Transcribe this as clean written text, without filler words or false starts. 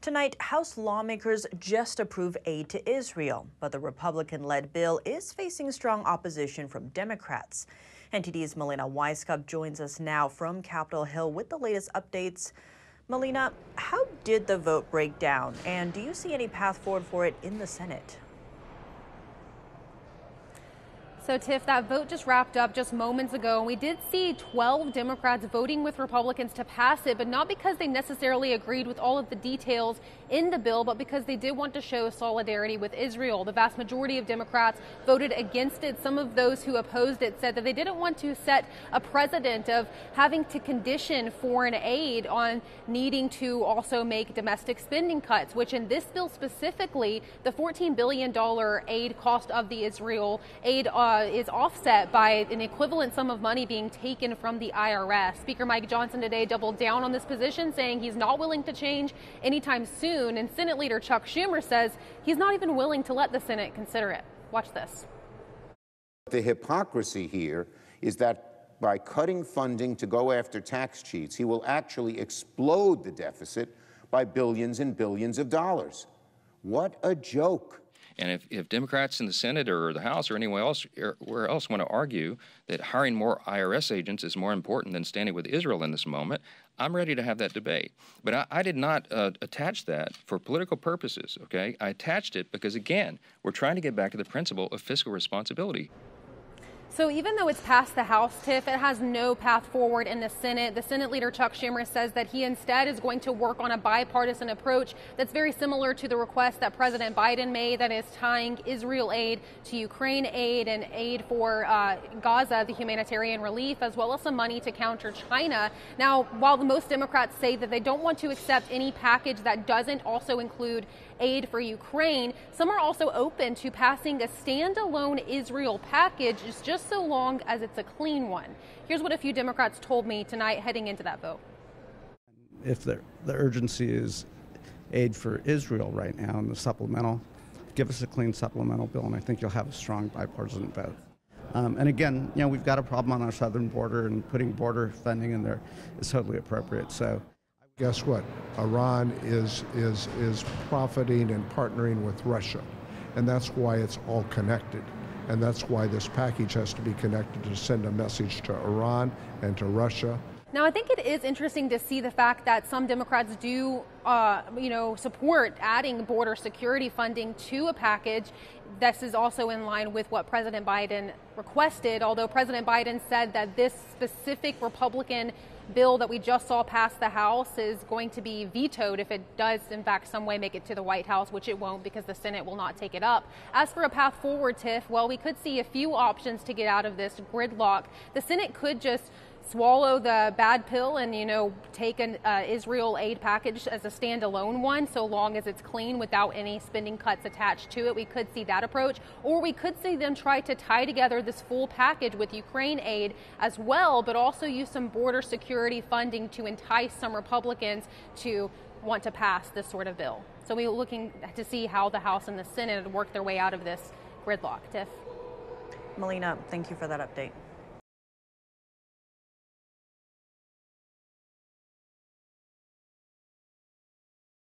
Tonight, House lawmakers just approved aid to Israel, but the Republican-led bill is facing strong opposition from Democrats. NTD's Wייסקאפ joins us now from Capitol Hill with the latest updates. Meliina, how did the vote break down, and do you see any path forward for it in the Senate? So, Tiff, that vote just wrapped up just moments ago, and we did see 12 Democrats voting with Republicans to pass it, but not because they necessarily agreed with all of the details in the bill, but because they did want to show solidarity with Israel. The vast majority of Democrats voted against it. Some of those who opposed it said that they didn't want to set a precedent of having to condition foreign aid on needing to also make domestic spending cuts, which in this bill specifically, the $14 billion aid cost of the Israel aid is offset by an equivalent sum of money being taken from the IRS. Speaker Mike Johnson today doubled down on this position, saying he's not willing to change anytime soon. And Senate Leader Chuck Schumer says he's not even willing to let the Senate consider it. Watch this. The hypocrisy here is that by cutting funding to go after tax cheats, he will actually explode the deficit by billions and billions of dollars. What a joke. And if Democrats in the Senate or the House or anywhere else want to argue that hiring more IRS agents is more important than standing with Israel in this moment, I'm ready to have that debate. But I did not attach that for political purposes, okay? I attached it because, again, we're trying to get back to the principle of fiscal responsibility. So even though it's passed the House, Tiff, it has no path forward in the Senate. The Senate Leader Chuck Schumer says that he instead is going to work on a bipartisan approach that's very similar to the request that President Biden made, that is tying Israel aid to Ukraine aid and aid for Gaza, the humanitarian relief, as well as some money to counter China. Now, while most Democrats say that they don't want to accept any package that doesn't also include aid for Ukraine, some are also open to passing a standalone Israel package just so long as it's a clean one. Here's what a few Democrats told me tonight heading into that vote. If the urgency is aid for Israel right now in the supplemental, give us a clean supplemental bill, and I think you'll have a strong bipartisan vote. And again, you know, we've got a problem on our southern border, and putting border funding in there is totally appropriate. So, guess what? Iran is profiting and partnering with Russia, and that's why it's all connected. And that's why this package has to be connected to send a message to Iran and to Russia. Now, I think it is interesting to see the fact that some Democrats do, support adding border security funding to a package. This is also in line with what President Biden requested, although President Biden said that this specific Republican bill that we just saw pass the House is going to be vetoed if it does, in fact, some way make it to the White House, which it won't because the Senate will not take it up. As for a path forward, Tiff, well, we could see a few options to get out of this gridlock. The Senate could just swallow the bad pill and, take an Israel aid package as a standalone one, so long as it's clean without any spending cuts attached to it. We could see that approach, or we could see them try to tie together this full package with Ukraine aid as well, but also use some border security funding to entice some Republicans to want to pass this sort of bill. So we're looking to see how the House and the Senate work their way out of this gridlock. Tiff? Meliina, thank you for that update.